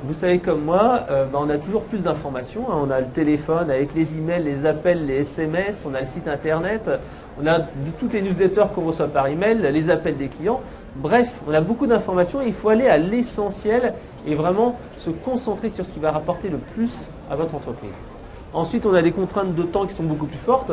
vous savez comme moi, on a toujours plus d'informations. Hein. On a le téléphone avec les emails, les appels, les SMS, on a le site internet, on a toutes les newsletters qu'on reçoit par email, les appels des clients. Bref, on a beaucoup d'informations et il faut aller à l'essentiel et vraiment se concentrer sur ce qui va rapporter le plus à votre entreprise. Ensuite, on a des contraintes de temps qui sont beaucoup plus fortes.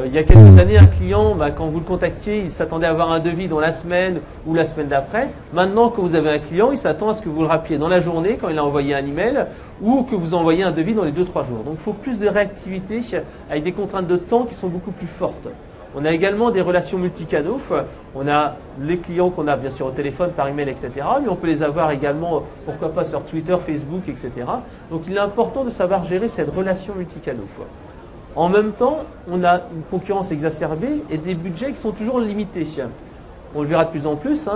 Il y a quelques années, un client, quand vous le contactiez, il s'attendait à avoir un devis dans la semaine ou la semaine d'après. Maintenant, quand vous avez un client, il s'attend à ce que vous le rappeliez dans la journée quand il a envoyé un email ou que vous envoyez un devis dans les 2-3 jours. Donc, il faut plus de réactivité avec des contraintes de temps qui sont beaucoup plus fortes. On a également des relations multicanaux. On a les clients qu'on a bien sûr au téléphone, par email, etc. Mais on peut les avoir également, pourquoi pas, sur Twitter, Facebook, etc. Donc, il est important de savoir gérer cette relation multicanaux. En même temps, on a une concurrence exacerbée et des budgets qui sont toujours limités. On le verra de plus en plus,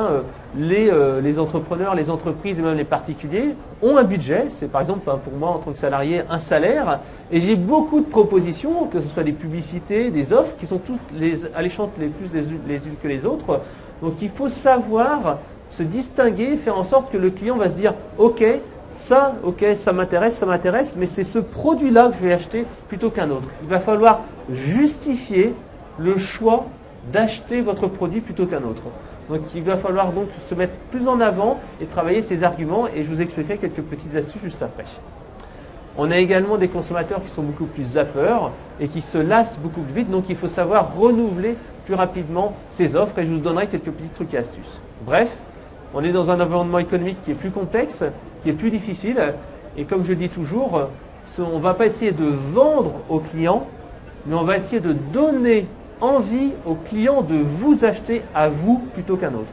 les entrepreneurs, les entreprises et même les particuliers ont un budget. C'est par exemple pour moi en tant que salarié un salaire et j'ai beaucoup de propositions, que ce soit des publicités, des offres qui sont toutes alléchantes les unes que les autres. Donc il faut savoir se distinguer, faire en sorte que le client va se dire ok, ça m'intéresse, mais c'est ce produit-là que je vais acheter plutôt qu'un autre. Il va falloir justifier le choix d'acheter votre produit plutôt qu'un autre. Donc il va falloir donc se mettre plus en avant et travailler ces arguments et je vous expliquerai quelques petites astuces juste après. On a également des consommateurs qui sont beaucoup plus zappeurs et qui se lassent beaucoup plus vite, donc il faut savoir renouveler plus rapidement ces offres et je vous donnerai quelques petits trucs et astuces. Bref, on est dans un environnement économique qui est plus complexe, qui est plus difficile et comme je dis toujours, on ne va pas essayer de vendre aux clients, mais on va essayer de donner envie aux clients de vous acheter à vous plutôt qu'un autre.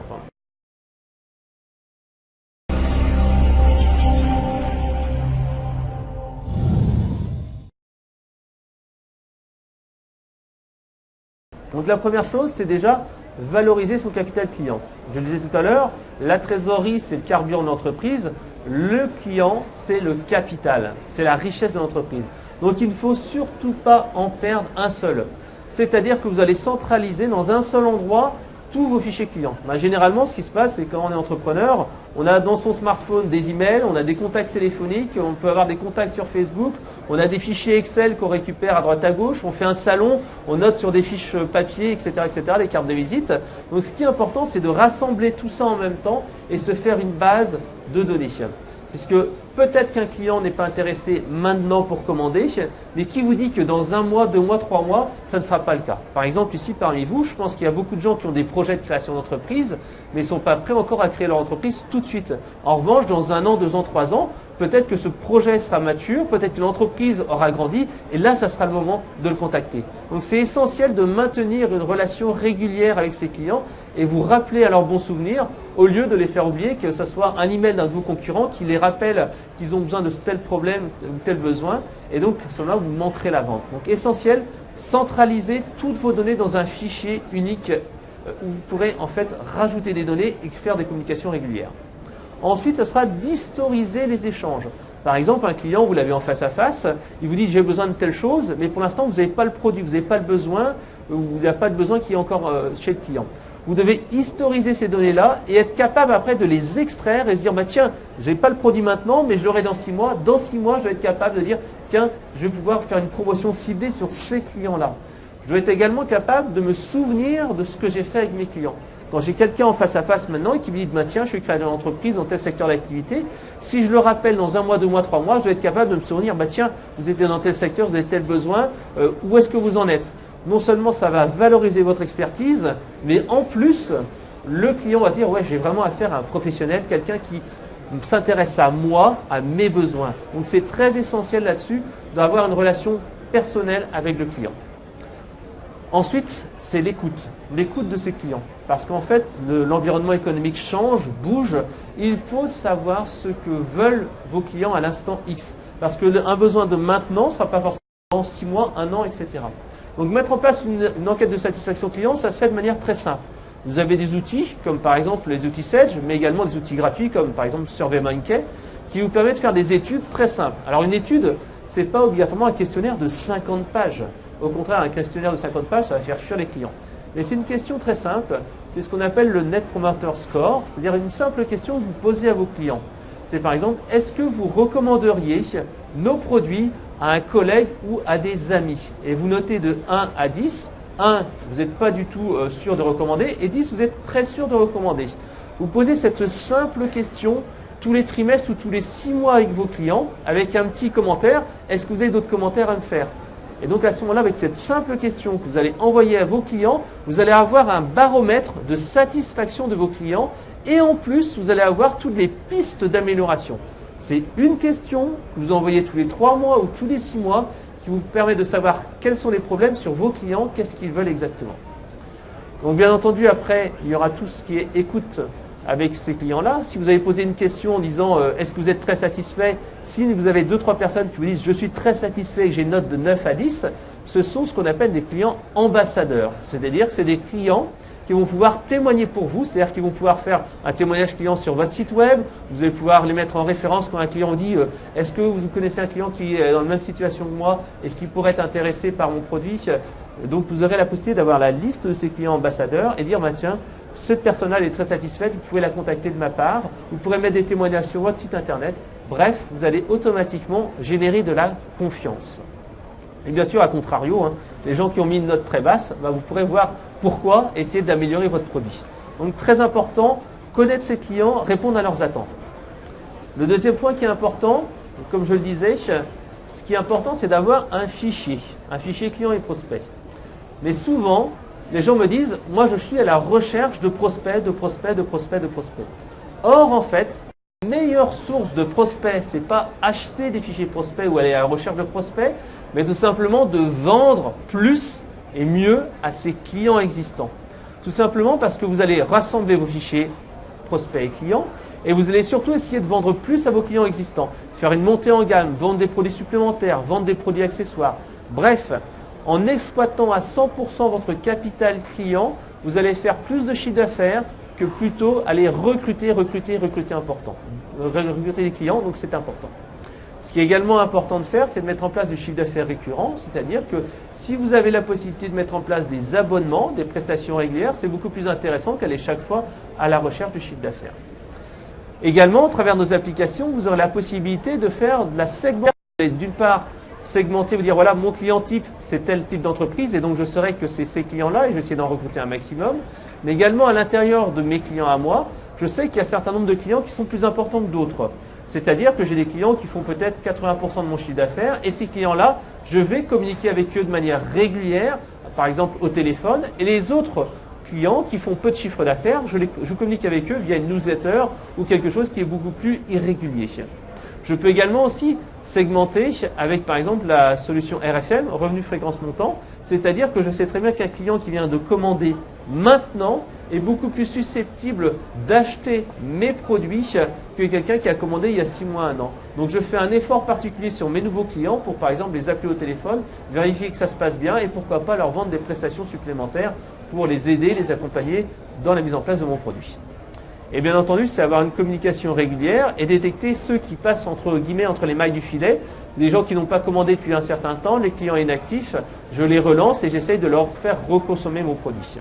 Donc la première chose, c'est déjà valoriser son capital client. Je le disais tout à l'heure, la trésorerie, c'est le carburant de l'entreprise. Le client, c'est le capital, c'est la richesse de l'entreprise. Donc il ne faut surtout pas en perdre un seul. C'est-à-dire que vous allez centraliser dans un seul endroit tous vos fichiers clients. Généralement, ce qui se passe, c'est quand on est entrepreneur, on a dans son smartphone des emails, on a des contacts téléphoniques, on peut avoir des contacts sur Facebook, on a des fichiers Excel qu'on récupère à droite à gauche, on fait un salon, on note sur des fiches papier, etc., des cartes de visite. Donc ce qui est important, c'est de rassembler tout ça en même temps et se faire une base de données. Puisque peut-être qu'un client n'est pas intéressé maintenant pour commander, mais qui vous dit que dans 1 mois, 2 mois, 3 mois, ça ne sera pas le cas. Par exemple, ici parmi vous, je pense qu'il y a beaucoup de gens qui ont des projets de création d'entreprise, mais ils ne sont pas prêts encore à créer leur entreprise tout de suite. En revanche, dans 1 an, 2 ans, 3 ans, peut-être que ce projet sera mature, peut-être que l'entreprise aura grandi, et là, ça sera le moment de le contacter. Donc c'est essentiel de maintenir une relation régulière avec ses clients et vous rappeler à leurs bons souvenirs, au lieu de les faire oublier, que ce soit un email d'un de vos concurrents qui les rappelle qu'ils ont besoin de tel problème ou tel besoin, et donc à ce moment-là, vous manquerez la vente. Donc essentiel, centraliser toutes vos données dans un fichier unique où vous pourrez en fait rajouter des données et faire des communications régulières. Ensuite, ça sera d'historiser les échanges. Par exemple, un client, vous l'avez en face à face, il vous dit j'ai besoin de telle chose, mais pour l'instant, vous n'avez pas le produit, vous n'avez pas le besoin, ou il n'y a pas de besoin qui est encore chez le client. Vous devez historiser ces données-là et être capable après de les extraire et se dire, tiens, je n'ai pas le produit maintenant, mais je l'aurai dans 6 mois. Dans 6 mois, je dois être capable de dire, tiens, je vais pouvoir faire une promotion ciblée sur ces clients-là. Je dois être également capable de me souvenir de ce que j'ai fait avec mes clients. Quand j'ai quelqu'un en face à face maintenant et qui me dit, tiens, je suis créateur d'entreprise dans tel secteur d'activité, si je le rappelle dans 1 mois, 2 mois, 3 mois, je dois être capable de me souvenir, tiens, vous étiez dans tel secteur, vous avez tel besoin, où est-ce que vous en êtes? Non seulement ça va valoriser votre expertise, mais en plus, le client va dire, ouais, j'ai vraiment affaire à un professionnel, quelqu'un qui s'intéresse à moi, à mes besoins. Donc c'est très essentiel là-dessus d'avoir une relation personnelle avec le client. Ensuite, c'est l'écoute de ses clients. Parce qu'en fait, l'environnement économique change, bouge. Il faut savoir ce que veulent vos clients à l'instant X. Parce qu'un besoin de maintenant ne sera pas forcément dans 6 mois, 1 an, etc. Donc mettre en place une enquête de satisfaction client, ça se fait de manière très simple. Vous avez des outils, comme par exemple les outils Sage, mais également des outils gratuits, comme par exemple SurveyMonkey, qui vous permettent de faire des études très simples. Alors une étude, ce n'est pas obligatoirement un questionnaire de 50 pages. Au contraire, un questionnaire de 50 pages, ça va faire fuir les clients. Mais c'est une question très simple, c'est ce qu'on appelle le Net Promoter Score, c'est-à-dire une simple question que vous posez à vos clients. c'est par exemple, est-ce que vous recommanderiez nos produits à un collègue ou à des amis? Et vous notez de 1 à 10. 1, vous n'êtes pas du tout sûr de recommander, et 10, vous êtes très sûr de recommander. Vous posez cette simple question tous les trimestres ou tous les 6 mois avec vos clients, avec un petit commentaire. Est-ce que vous avez d'autres commentaires à me faire? Et donc à ce moment-là, avec cette simple question que vous allez envoyer à vos clients, vous allez avoir un baromètre de satisfaction de vos clients, et en plus, vous allez avoir toutes les pistes d'amélioration. C'est une question que vous envoyez tous les 3 mois ou tous les 6 mois qui vous permet de savoir quels sont les problèmes sur vos clients, qu'est-ce qu'ils veulent exactement. Donc bien entendu, après, il y aura tout ce qui est écoute avec ces clients-là. Si vous avez posé une question en disant est-ce que vous êtes très satisfait, si vous avez 2-3 personnes qui vous disent je suis très satisfait et que j'ai une note de 9 à 10, ce sont ce qu'on appelle des clients ambassadeurs. C'est-à-dire que c'est des clients qui vont pouvoir témoigner pour vous, c'est-à-dire qu'ils vont pouvoir faire un témoignage client sur votre site web, vous allez pouvoir les mettre en référence quand un client dit est-ce que vous connaissez un client qui est dans la même situation que moi et qui pourrait être intéressé par mon produit? Donc vous aurez la possibilité d'avoir la liste de ces clients ambassadeurs et dire bah, tiens, cette personne-là est très satisfaite, vous pouvez la contacter de ma part, vous pourrez mettre des témoignages sur votre site internet, bref, vous allez automatiquement générer de la confiance. Et bien sûr, à contrario, les gens qui ont mis une note très basse, bah, vous pourrez voir pourquoi essayer d'améliorer votre produit. Donc très important, connaître ses clients, répondre à leurs attentes. Le deuxième point qui est important, comme je le disais, ce qui est important, c'est d'avoir un fichier client et prospect. Mais souvent, les gens me disent, moi je suis à la recherche de prospects, de prospects, de prospects, de prospects. Or, en fait, la meilleure source de prospects, ce n'est pas acheter des fichiers prospects ou aller à la recherche de prospects, mais tout simplement de vendre plus et mieux à ses clients existants. Tout simplement parce que vous allez rassembler vos fichiers prospects et clients et vous allez surtout essayer de vendre plus à vos clients existants, faire une montée en gamme, vendre des produits supplémentaires, vendre des produits accessoires. Bref, en exploitant à 100% votre capital client, vous allez faire plus de chiffre d'affaires que plutôt aller recruter important. Recruter des clients, donc c'est important. Ce qui est également important de faire, c'est de mettre en place du chiffre d'affaires récurrent, c'est-à-dire que si vous avez la possibilité de mettre en place des abonnements, des prestations régulières, c'est beaucoup plus intéressant qu'aller chaque fois à la recherche du chiffre d'affaires. Également, à travers nos applications, vous aurez la possibilité de faire de la segmentation. D'une part, segmenter, vous dire voilà, mon client type, c'est tel type d'entreprise, et donc je saurai que c'est ces clients-là, et je vais essayer d'en recruter un maximum. Mais également, à l'intérieur de mes clients à moi, je sais qu'il y a un certain nombre de clients qui sont plus importants que d'autres. C'est-à-dire que j'ai des clients qui font peut-être 80% de mon chiffre d'affaires et ces clients-là, je vais communiquer avec eux de manière régulière, par exemple au téléphone. Et les autres clients qui font peu de chiffre d'affaires, je communique avec eux via une newsletter ou quelque chose qui est beaucoup plus irrégulier. Je peux également aussi segmenter avec par exemple la solution RFM, revenu fréquence montant, c'est-à-dire que je sais très bien qu'un client qui vient de commander maintenant est beaucoup plus susceptible d'acheter mes produits que quelqu'un qui a commandé il y a 6 mois, 1 an. Donc je fais un effort particulier sur mes nouveaux clients pour par exemple les appeler au téléphone, vérifier que ça se passe bien et pourquoi pas leur vendre des prestations supplémentaires pour les aider, les accompagner dans la mise en place de mon produit. Et bien entendu, c'est avoir une communication régulière et détecter ceux qui passent entre les mailles du filet, des gens qui n'ont pas commandé depuis un certain temps, les clients inactifs, je les relance et j'essaye de leur faire reconsommer mon produit.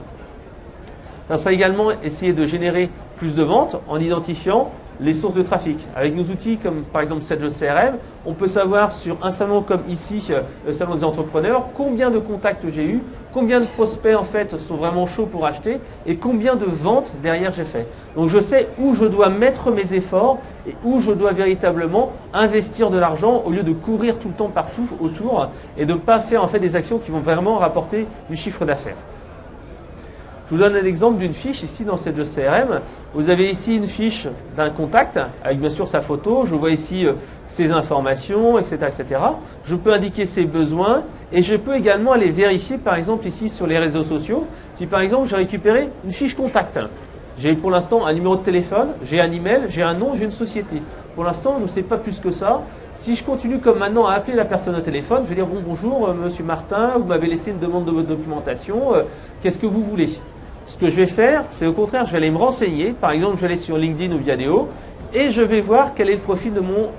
Ça sera également essayer de générer plus de ventes en identifiant les sources de trafic. Avec nos outils comme par exemple Sedge CRM, on peut savoir sur un salon comme ici, le salon des entrepreneurs, combien de contacts j'ai eu, combien de prospects en fait sont vraiment chauds pour acheter et combien de ventes derrière j'ai fait. Donc je sais où je dois mettre mes efforts et où je dois véritablement investir de l'argent au lieu de courir tout le temps partout autour et de ne pas faire en fait des actions qui vont vraiment rapporter du chiffre d'affaires. Je vous donne un exemple d'une fiche ici dans cette CRM. Vous avez ici une fiche d'un contact avec bien sûr sa photo. Je vois ici ses informations, etc., etc. Je peux indiquer ses besoins et je peux également aller vérifier par exemple ici sur les réseaux sociaux. Si par exemple j'ai récupéré une fiche contact. J'ai pour l'instant un numéro de téléphone, j'ai un email, j'ai un nom, j'ai une société. Pour l'instant, je ne sais pas plus que ça. Si je continue comme maintenant à appeler la personne au téléphone, je vais dire bonjour monsieur Martin, vous m'avez laissé une demande de votre documentation, qu'est-ce que vous voulez? Ce que je vais faire, c'est au contraire, je vais aller me renseigner. Par exemple, je vais aller sur LinkedIn ou Viadeo et je vais voir quel est le profil de mon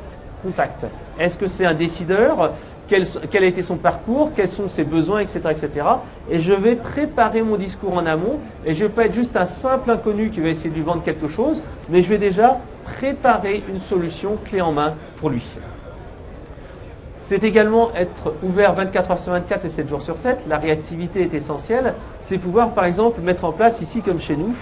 contact. Est-ce que c'est un décideur? Quel a été son parcours? Quels sont ses besoins, etc., etc. Et je vais préparer mon discours en amont et je ne vais pas être juste un simple inconnu qui va essayer de lui vendre quelque chose, mais je vais déjà préparer une solution clé en main pour lui. C'est également être ouvert 24 heures sur 24 et 7 jours sur 7. La réactivité est essentielle. C'est pouvoir, par exemple, mettre en place ici, comme chez nous,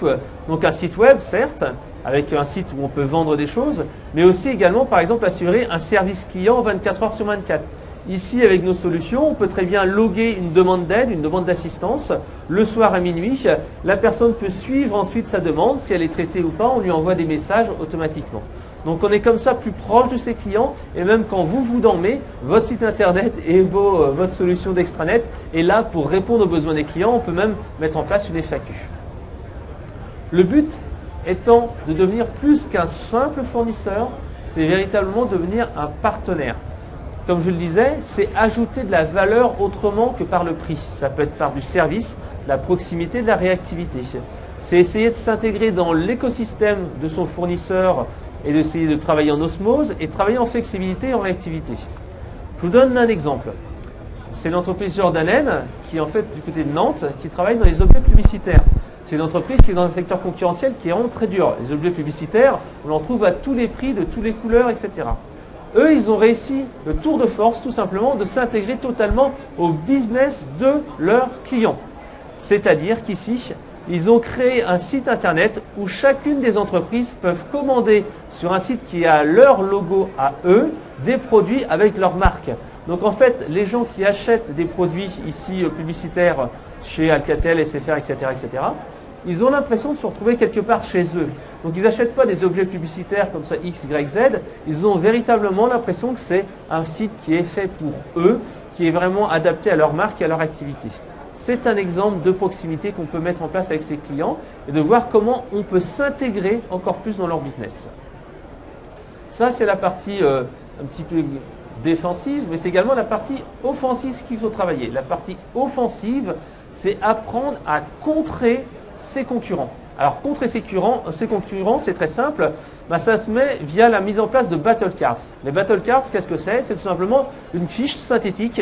donc un site web, certes, avec un site où on peut vendre des choses, mais aussi également, par exemple, assurer un service client 24 heures sur 24. Ici, avec nos solutions, on peut très bien loguer une demande d'aide, une demande d'assistance. Le soir à minuit, la personne peut suivre ensuite sa demande. Si elle est traitée ou pas, on lui envoie des messages automatiquement. Donc on est comme ça plus proche de ses clients et même quand vous dormez, votre site internet et votre solution d'extranet est là pour répondre aux besoins des clients. On peut même mettre en place une FAQ. Le but étant de devenir plus qu'un simple fournisseur, c'est véritablement devenir un partenaire. Comme je le disais, c'est ajouter de la valeur autrement que par le prix. Ça peut être par du service, de la proximité, de la réactivité. C'est essayer de s'intégrer dans l'écosystème de son fournisseur et d'essayer de travailler en osmose et travailler en flexibilité et en réactivité. Je vous donne un exemple. C'est l'entreprise Jordanen qui est en fait du côté de Nantes, qui travaille dans les objets publicitaires. C'est une entreprise qui est dans un secteur concurrentiel qui est vraiment très dur. Les objets publicitaires, on en trouve à tous les prix, de toutes les couleurs, etc. Eux, ils ont réussi le tour de force, tout simplement, de s'intégrer totalement au business de leurs clients. C'est-à-dire qu'ici, ils ont créé un site internet où chacune des entreprises peuvent commander sur un site qui a leur logo à eux, des produits avec leur marque. Donc en fait, les gens qui achètent des produits ici publicitaires chez Alcatel, SFR, etc., ils ont l'impression de se retrouver quelque part chez eux. Donc ils n'achètent pas des objets publicitaires comme ça X, Y, Z, ils ont véritablement l'impression que c'est un site qui est fait pour eux, qui est vraiment adapté à leur marque et à leur activité. C'est un exemple de proximité qu'on peut mettre en place avec ses clients et de voir comment on peut s'intégrer encore plus dans leur business. Ça, c'est la partie un petit peu défensive, mais c'est également la partie offensive qu'il faut travailler. La partie offensive, c'est apprendre à contrer ses concurrents. Alors, contrer ses concurrents, c'est très simple. Ça se met via la mise en place de battle cards. Les battle cards, qu'est-ce que c'est? C'est tout simplement une fiche synthétique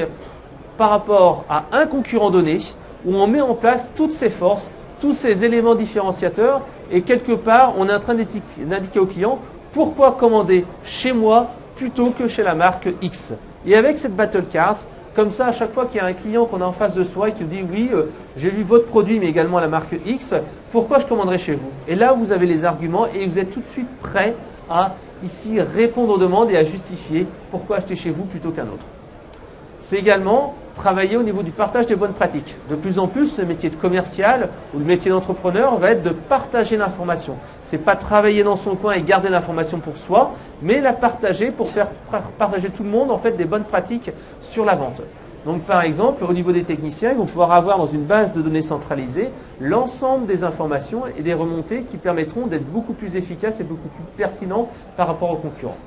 par rapport à un concurrent donné, où on met en place toutes ses forces, tous ces éléments différenciateurs, et quelque part, on est en train d'indiquer au client pourquoi commander chez moi plutôt que chez la marque X. Et avec cette battle cards, comme ça, à chaque fois qu'il y a un client qu'on a en face de soi et qui nous dit « Oui, j'ai vu votre produit, mais également la marque X, pourquoi je commanderai chez vous ?» Et là, vous avez les arguments et vous êtes tout de suite prêt à ici répondre aux demandes et à justifier pourquoi acheter chez vous plutôt qu'un autre. C'est également travailler au niveau du partage des bonnes pratiques. De plus en plus, le métier de commercial ou le métier d'entrepreneur va être de partager l'information. Ce n'est pas travailler dans son coin et garder l'information pour soi, mais la partager pour faire partager tout le monde en fait des bonnes pratiques sur la vente. Donc par exemple, au niveau des techniciens, ils vont pouvoir avoir dans une base de données centralisée l'ensemble des informations et des remontées qui permettront d'être beaucoup plus efficaces et beaucoup plus pertinents par rapport aux concurrents.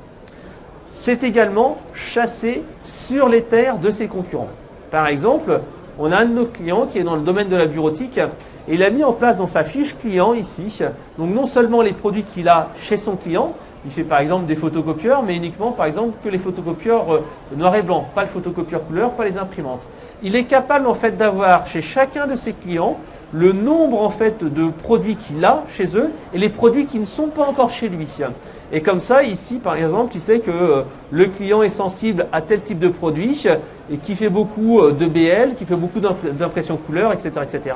C'est également chasser sur les terres de ses concurrents. Par exemple, on a un de nos clients qui est dans le domaine de la bureautique et il a mis en place dans sa fiche client ici, donc non seulement les produits qu'il a chez son client, il fait par exemple des photocopieurs, mais uniquement par exemple que les photocopieurs noir et blanc, pas le photocopieur couleur, pas les imprimantes. Il est capable en fait d'avoir chez chacun de ses clients le nombre en fait de produits qu'il a chez eux et les produits qui ne sont pas encore chez lui. Et comme ça, ici, par exemple, il sait que le client est sensible à tel type de produit et qui fait beaucoup de BL, qui fait beaucoup d'impression couleur, etc., etc.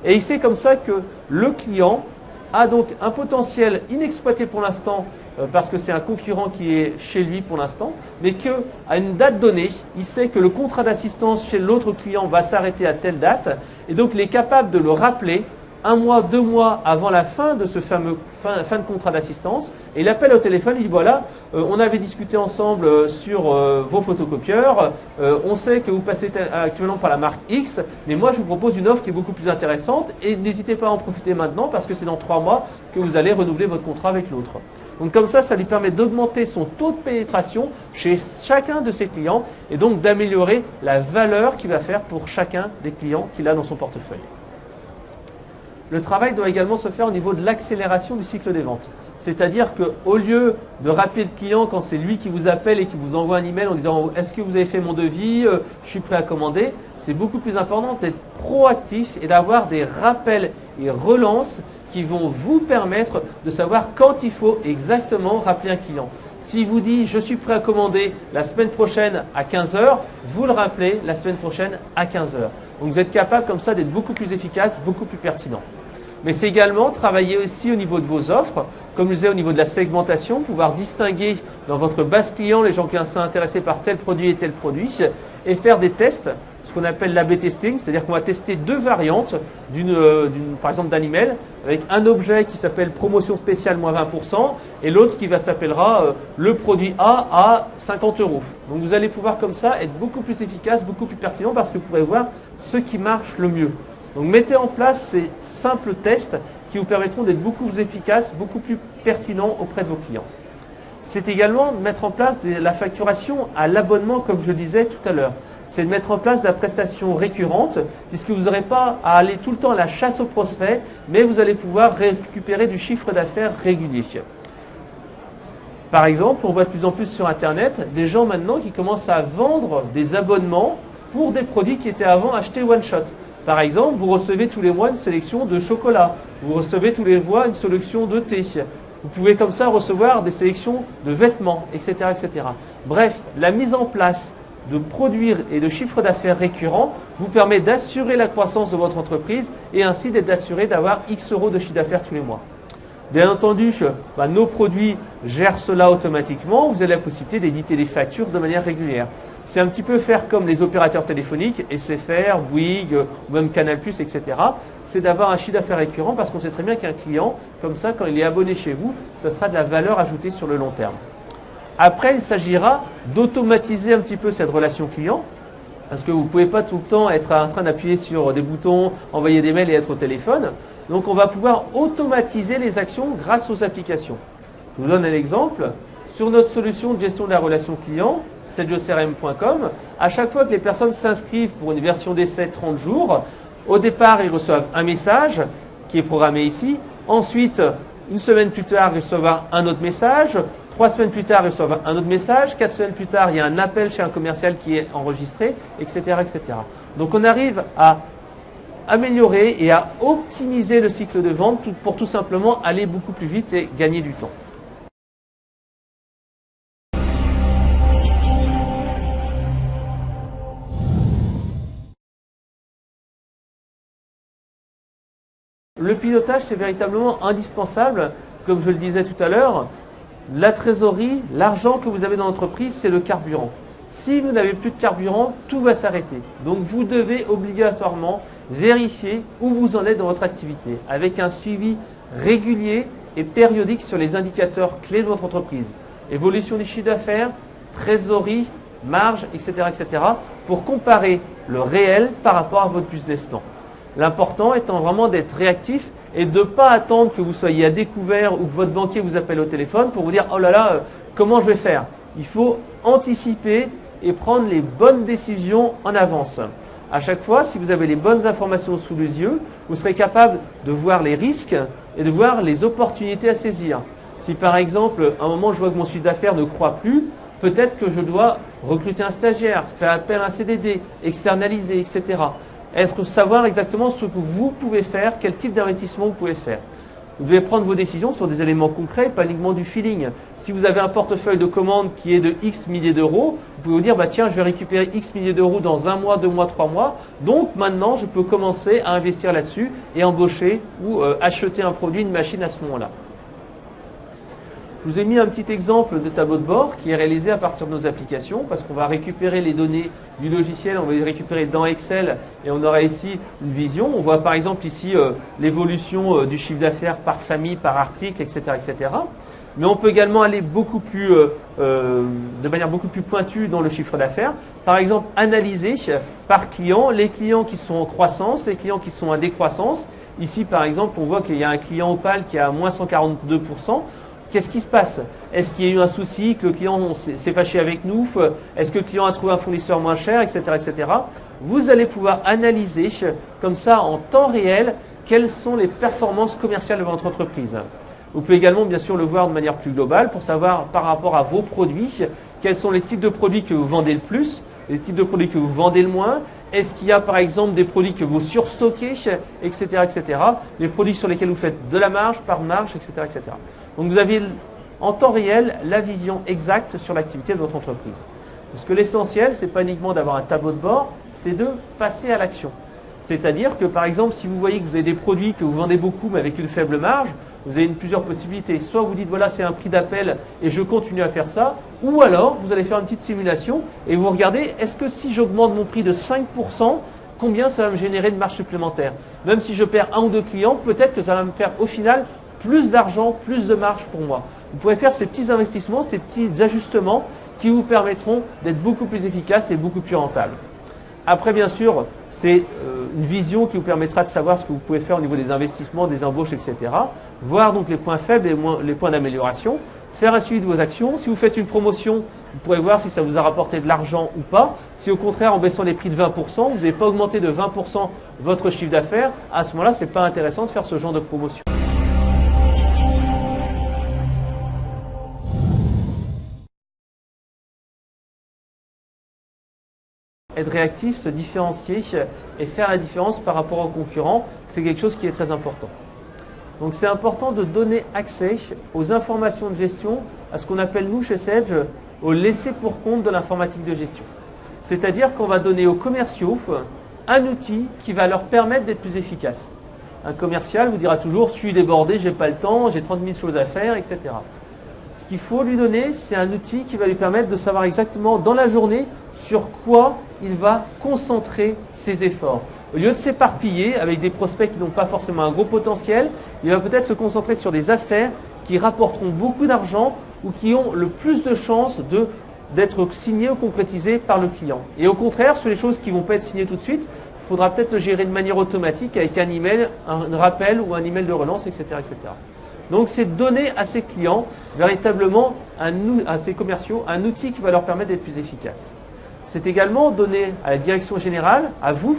Et il sait comme ça que le client a donc un potentiel inexploité pour l'instant parce que c'est un concurrent qui est chez lui pour l'instant, mais qu'à une date donnée, il sait que le contrat d'assistance chez l'autre client va s'arrêter à telle date et donc il est capable de le rappeler 1 mois, 2 mois avant la fin de ce fameux fin de contrat d'assistance, et il appelle au téléphone, il dit voilà, on avait discuté ensemble sur vos photocopieurs, on sait que vous passez actuellement par la marque X, mais moi je vous propose une offre qui est beaucoup plus intéressante, et n'hésitez pas à en profiter maintenant parce que c'est dans 3 mois que vous allez renouveler votre contrat avec l'autre. Donc comme ça lui permet d'augmenter son taux de pénétration chez chacun de ses clients, et donc d'améliorer la valeur qu'il va faire pour chacun des clients qu'il a dans son portefeuille. Le travail doit également se faire au niveau de l'accélération du cycle des ventes. C'est-à-dire qu'au lieu de rappeler le client quand c'est lui qui vous appelle et qui vous envoie un email en disant « Est-ce que vous avez fait mon devis ? Je suis prêt à commander », c'est beaucoup plus important d'être proactif et d'avoir des rappels et relances qui vont vous permettre de savoir quand il faut exactement rappeler un client. S'il vous dit « je suis prêt à commander la semaine prochaine à 15 h », vous le rappelez la semaine prochaine à 15 h. Donc vous êtes capable comme ça d'être beaucoup plus efficace, beaucoup plus pertinent. Mais c'est également travailler aussi au niveau de vos offres, comme je disais au niveau de la segmentation, pouvoir distinguer dans votre base client les gens qui sont intéressés par tel produit et tel produit et faire des tests, ce qu'on appelle l'A/B testing, c'est-à-dire qu'on va tester deux variantes, par exemple d'un email, avec un objet qui s'appelle promotion spéciale moins 20% et l'autre qui s'appellera le produit A à 50 €. Donc vous allez pouvoir comme ça être beaucoup plus efficace, beaucoup plus pertinent parce que vous pourrez voir ce qui marche le mieux. Donc mettez en place ces simples tests qui vous permettront d'être beaucoup plus efficace, beaucoup plus pertinent auprès de vos clients. C'est également de mettre en place la facturation à l'abonnement comme je le disais tout à l'heure. C'est de mettre en place de la prestation récurrente puisque vous n'aurez pas à aller tout le temps à la chasse aux prospects, mais vous allez pouvoir récupérer du chiffre d'affaires régulier. Par exemple, on voit de plus en plus sur Internet des gens maintenant qui commencent à vendre des abonnements pour des produits qui étaient avant achetés one shot. Par exemple, vous recevez tous les mois une sélection de chocolat, vous recevez tous les mois une sélection de thé. Vous pouvez comme ça recevoir des sélections de vêtements, etc., etc. Bref, la mise en place de produire et de chiffre d'affaires récurrent vous permet d'assurer la croissance de votre entreprise et ainsi d'être assuré d'avoir X € de chiffre d'affaires tous les mois. Bien entendu, nos produits gèrent cela automatiquement. Vous avez la possibilité d'éditer les factures de manière régulière. C'est un petit peu faire comme les opérateurs téléphoniques, SFR, Bouygues, ou même Canal+, etc. C'est d'avoir un chiffre d'affaires récurrent parce qu'on sait très bien qu'un client, comme ça, quand il est abonné chez vous, ça sera de la valeur ajoutée sur le long terme. Après, il s'agira d'automatiser un petit peu cette relation client parce que vous ne pouvez pas tout le temps être en train d'appuyer sur des boutons, envoyer des mails et être au téléphone. Donc, on va pouvoir automatiser les actions grâce aux applications. Je vous donne un exemple. Sur notre solution de gestion de la relation client, sedjocrm.com, à chaque fois que les personnes s'inscrivent pour une version d'essai 30 jours, au départ, ils reçoivent un message qui est programmé ici. Ensuite, une semaine plus tard, ils reçoivent un autre message. 3 semaines plus tard, ils reçoivent un autre message. 4 semaines plus tard, il y a un appel chez un commercial qui est enregistré, etc., etc. Donc, on arrive à améliorer et à optimiser le cycle de vente pour tout simplement aller beaucoup plus vite et gagner du temps. Le pilotage, c'est véritablement indispensable. Comme je le disais tout à l'heure, la trésorerie, l'argent que vous avez dans l'entreprise, c'est le carburant. Si vous n'avez plus de carburant, tout va s'arrêter. Donc vous devez obligatoirement vérifier où vous en êtes dans votre activité avec un suivi régulier et périodique sur les indicateurs clés de votre entreprise. Évolution du chiffre d'affaires, trésorerie, marge, etc., etc. pour comparer le réel par rapport à votre business plan. L'important étant vraiment d'être réactif et de ne pas attendre que vous soyez à découvert ou que votre banquier vous appelle au téléphone pour vous dire « Oh là là, comment je vais faire ?» Il faut anticiper et prendre les bonnes décisions en avance. À chaque fois, si vous avez les bonnes informations sous les yeux, vous serez capable de voir les risques et de voir les opportunités à saisir. Si par exemple, à un moment, je vois que mon chiffre d'affaires ne croît plus, peut-être que je dois recruter un stagiaire, faire appel à un CDD, externaliser, etc. Savoir exactement ce que vous pouvez faire, quel type d'investissement vous pouvez faire. Vous devez prendre vos décisions sur des éléments concrets, pas uniquement du feeling. Si vous avez un portefeuille de commandes qui est de X milliers d'euros, vous pouvez vous dire, tiens, je vais récupérer X milliers d'euros dans 1 mois, 2 mois, 3 mois. Donc maintenant, je peux commencer à investir là-dessus et embaucher ou acheter un produit, une machine à ce moment-là. Je vous ai mis un petit exemple de tableau de bord qui est réalisé à partir de nos applications parce qu'on va récupérer les données du logiciel, on va les récupérer dans Excel et on aura ici une vision. On voit par exemple ici l'évolution du chiffre d'affaires par famille, par article, etc., etc. Mais on peut également aller de manière beaucoup plus pointue dans le chiffre d'affaires. Par exemple, analyser par client les clients qui sont en croissance, les clients qui sont en décroissance. Ici, par exemple, on voit qu'il y a un client Opal qui est à moins 142%. Qu'est-ce qui se passe? Est-ce qu'il y a eu un souci, que le client s'est fâché avec nous? Est-ce que le client a trouvé un fournisseur moins cher, etc., etc. Vous allez pouvoir analyser comme ça en temps réel quelles sont les performances commerciales de votre entreprise. Vous pouvez également bien sûr le voir de manière plus globale pour savoir par rapport à vos produits, quels sont les types de produits que vous vendez le plus, les types de produits que vous vendez le moins Est-ce qu'il y a par exemple des produits que vous surstockez, etc., etc. Des produits sur lesquels vous faites de la marge, par marge, etc., etc. Donc vous avez en temps réel la vision exacte sur l'activité de votre entreprise. Parce que l'essentiel, ce n'est pas uniquement d'avoir un tableau de bord, c'est de passer à l'action. C'est-à-dire que par exemple, si vous voyez que vous avez des produits que vous vendez beaucoup mais avec une faible marge, vous avez plusieurs possibilités. Soit vous dites voilà c'est un prix d'appel et je continue à faire ça, ou alors vous allez faire une petite simulation et vous regardez est-ce que si j'augmente mon prix de 5%, combien ça va me générer de marge supplémentaire. Même si je perds un ou deux clients, peut-être que ça va me faire au final plus d'argent, plus de marge pour moi. Vous pouvez faire ces petits investissements, ces petits ajustements qui vous permettront d'être beaucoup plus efficace et beaucoup plus rentable. Après bien sûr, c'est une vision qui vous permettra de savoir ce que vous pouvez faire au niveau des investissements, des embauches, etc. Voir donc les points faibles et les points d'amélioration. Faire un suivi de vos actions. Si vous faites une promotion, vous pourrez voir si ça vous a rapporté de l'argent ou pas. Si au contraire, en baissant les prix de 20%, vous n'avez pas augmenté de 20% votre chiffre d'affaires, à ce moment-là, ce n'est pas intéressant de faire ce genre de promotion. Être réactif, se différencier et faire la différence par rapport aux concurrents, c'est quelque chose qui est très important. Donc c'est important de donner accès aux informations de gestion, à ce qu'on appelle nous chez Sedge, au laisser pour compte de l'informatique de gestion. C'est-à-dire qu'on va donner aux commerciaux un outil qui va leur permettre d'être plus efficaces. Un commercial vous dira toujours « je suis débordé, j'ai pas le temps, j'ai 30 000 choses à faire, etc. » Ce qu'il faut lui donner, c'est un outil qui va lui permettre de savoir exactement dans la journée sur quoi il va concentrer ses efforts. Au lieu de s'éparpiller avec des prospects qui n'ont pas forcément un gros potentiel, il va peut-être se concentrer sur des affaires qui rapporteront beaucoup d'argent ou qui ont le plus de chances d'être signées ou concrétisées par le client. Et au contraire, sur les choses qui ne vont pas être signées tout de suite, il faudra peut-être le gérer de manière automatique avec un email, un rappel ou un email de relance, etc. etc. Donc c'est donner à ses clients, véritablement à ses commerciaux, un outil qui va leur permettre d'être plus efficaces. C'est également donner à la direction générale, à vous,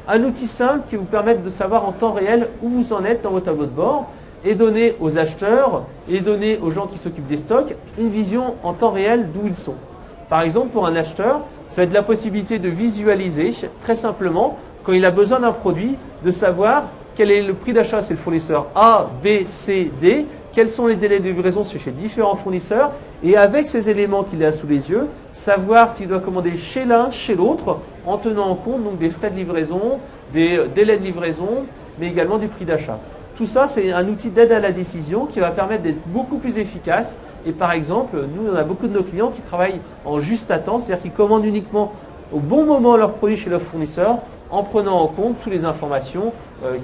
un outil simple qui vous permette de savoir en temps réel où vous en êtes dans vos tableaux de bord et donner aux acheteurs et donner aux gens qui s'occupent des stocks une vision en temps réel d'où ils sont. Par exemple, pour un acheteur, ça va être la possibilité de visualiser très simplement quand il a besoin d'un produit, de savoir quel est le prix d'achat, c'est le fournisseur A, B, C, D, quels sont les délais de livraison chez différents fournisseurs, et avec ces éléments qu'il a sous les yeux, savoir s'il doit commander chez l'un, chez l'autre, en tenant en compte donc des frais de livraison, des délais de livraison, mais également du prix d'achat. Tout ça, c'est un outil d'aide à la décision qui va permettre d'être beaucoup plus efficace. Et par exemple, nous, on a beaucoup de nos clients qui travaillent en juste attente, c'est-à-dire qu'ils commandent uniquement au bon moment leurs produits chez leur fournisseur, en prenant en compte toutes les informations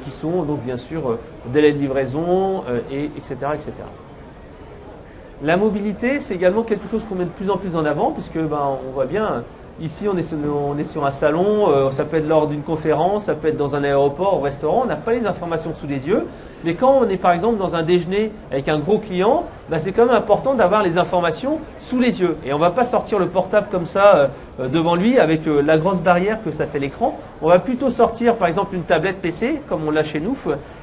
qui sont donc bien sûr délai de livraison, etc., etc. La mobilité, c'est également quelque chose qu'on met de plus en plus en avant, puisque on voit bien, ici on est sur un salon, ça peut être lors d'une conférence, ça peut être dans un aéroport, au restaurant, on n'a pas les informations sous les yeux. Mais quand on est par exemple dans un déjeuner avec un gros client, c'est quand même important d'avoir les informations sous les yeux. Et on ne va pas sortir le portable comme ça devant lui avec la grosse barrière que ça fait l'écran. On va plutôt sortir par exemple une tablette PC comme on l'a chez nous.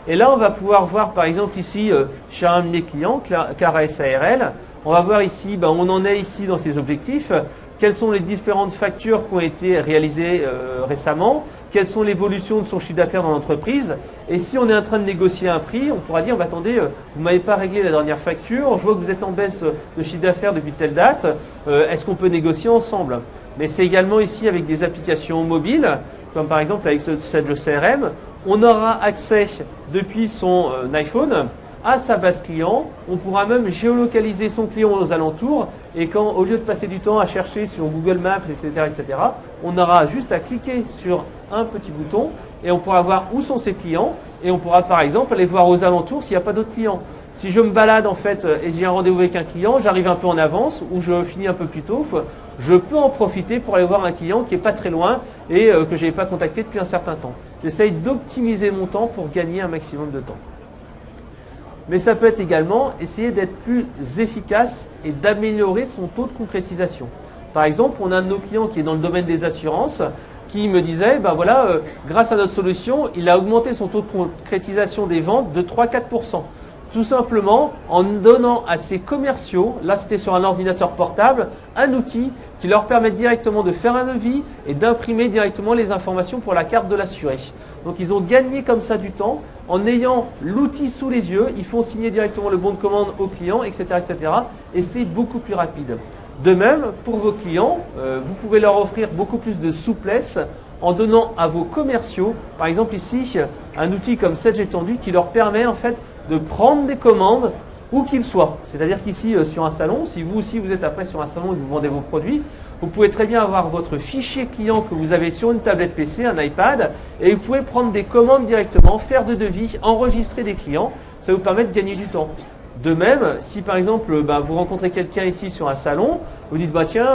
Et là on va pouvoir voir par exemple ici chez un de mes clients, Cara SARL, on va voir ici, on en est ici dans ses objectifs. Quelles sont les différentes factures qui ont été réalisées récemment, quelles sont l'évolution de son chiffre d'affaires dans l'entreprise. Et si on est en train de négocier un prix, on pourra dire, attendez, vous ne m'avez pas réglé la dernière facture, je vois que vous êtes en baisse de chiffre d'affaires depuis telle date, est-ce qu'on peut négocier ensemble? Mais c'est également ici avec des applications mobiles, comme par exemple avec Sedge CRM, on aura accès depuis son iPhone à sa base client, on pourra même géolocaliser son client aux alentours et quand, au lieu de passer du temps à chercher sur Google Maps, etc., on aura juste à cliquer sur un petit bouton et on pourra voir où sont ses clients et on pourra par exemple aller voir aux alentours s'il n'y a pas d'autres clients. Si je me balade en fait et j'ai un rendez-vous avec un client, j'arrive un peu en avance ou je finis un peu plus tôt, je peux en profiter pour aller voir un client qui n'est pas très loin et que je n'ai pas contacté depuis un certain temps. J'essaye d'optimiser mon temps pour gagner un maximum de temps. Mais ça peut être également essayer d'être plus efficace et d'améliorer son taux de concrétisation. Par exemple, on a un de nos clients qui est dans le domaine des assurances qui me disait, grâce à notre solution, il a augmenté son taux de concrétisation des ventes de 3-4%. Tout simplement en donnant à ces commerciaux, là c'était sur un ordinateur portable, un outil qui leur permet directement de faire un devis et d'imprimer directement les informations pour la carte de l'assuré. Donc ils ont gagné comme ça du temps en ayant l'outil sous les yeux, ils font signer directement le bon de commande au client, etc. etc. et c'est beaucoup plus rapide. De même, pour vos clients, vous pouvez leur offrir beaucoup plus de souplesse en donnant à vos commerciaux, par exemple ici, un outil comme Sedge Étendu qui leur permet en fait de prendre des commandes où qu'ils soient. C'est-à-dire qu'ici, sur un salon, si vous aussi vous êtes après sur un salon et que vous vendez vos produits, vous pouvez très bien avoir votre fichier client que vous avez sur une tablette PC, un iPad, et vous pouvez prendre des commandes directement, faire de devis, enregistrer des clients. Ça vous permet de gagner du temps. De même, si par exemple vous rencontrez quelqu'un ici sur un salon, vous dites tiens,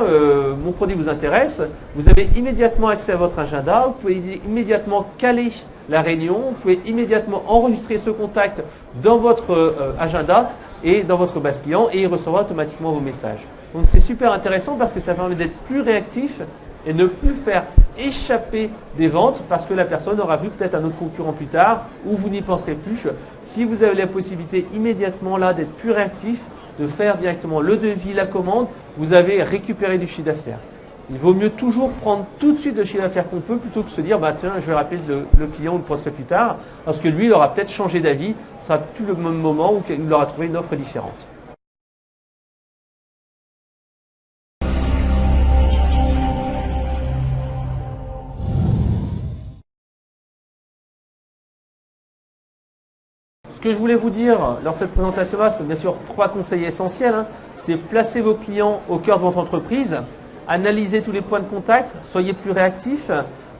mon produit vous intéresse, vous avez immédiatement accès à votre agenda, vous pouvez immédiatement caler la réunion, vous pouvez immédiatement enregistrer ce contact dans votre agenda et dans votre base client et il recevra automatiquement vos messages. Donc c'est super intéressant parce que ça permet d'être plus réactif et ne plus faire échapper des ventes parce que la personne aura vu peut-être un autre concurrent plus tard ou vous n'y penserez plus. Si vous avez la possibilité immédiatement là d'être plus réactif, de faire directement le devis, la commande, vous avez récupéré du chiffre d'affaires. Il vaut mieux toujours prendre tout de suite le chiffre d'affaires qu'on peut plutôt que se dire tiens, je vais rappeler le client ou le prospect plus tard parce que lui il aura peut-être changé d'avis, ce sera plus le même moment où il aura trouvé une offre différente. Ce que je voulais vous dire lors de cette présentation-là, c'est bien sûr 3 conseils essentiels. C'est placer vos clients au cœur de votre entreprise, analyser tous les points de contact, soyez plus réactifs.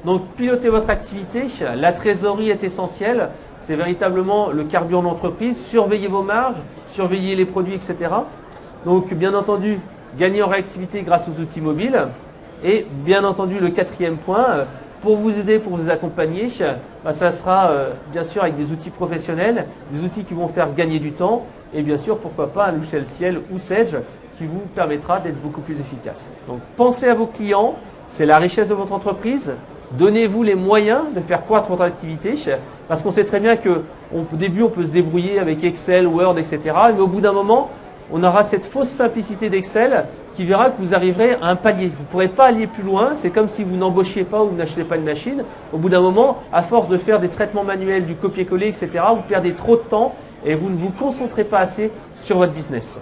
Donc pilotez votre activité, la trésorerie est essentielle, c'est véritablement le carburant de l'entreprise, surveillez vos marges, surveillez les produits, etc. Donc bien entendu, gagnez en réactivité grâce aux outils mobiles. Et bien entendu, le 4e point, pour vous aider, pour vous accompagner, ça sera bien sûr avec des outils professionnels, des outils qui vont faire gagner du temps et bien sûr, pourquoi pas un logiciel Ciel ou Sedge qui vous permettra d'être beaucoup plus efficace. Donc pensez à vos clients, c'est la richesse de votre entreprise. Donnez-vous les moyens de faire croître votre activité parce qu'on sait très bien qu'au début, on peut se débrouiller avec Excel, Word, etc. Mais au bout d'un moment, on aura cette fausse simplicité d'Excel qui verra que vous arriverez à un palier. Vous ne pourrez pas aller plus loin. C'est comme si vous n'embauchiez pas ou vous n'achetez pas une machine. Au bout d'un moment, à force de faire des traitements manuels, du copier-coller, etc., vous perdez trop de temps et vous ne vous concentrez pas assez sur votre business.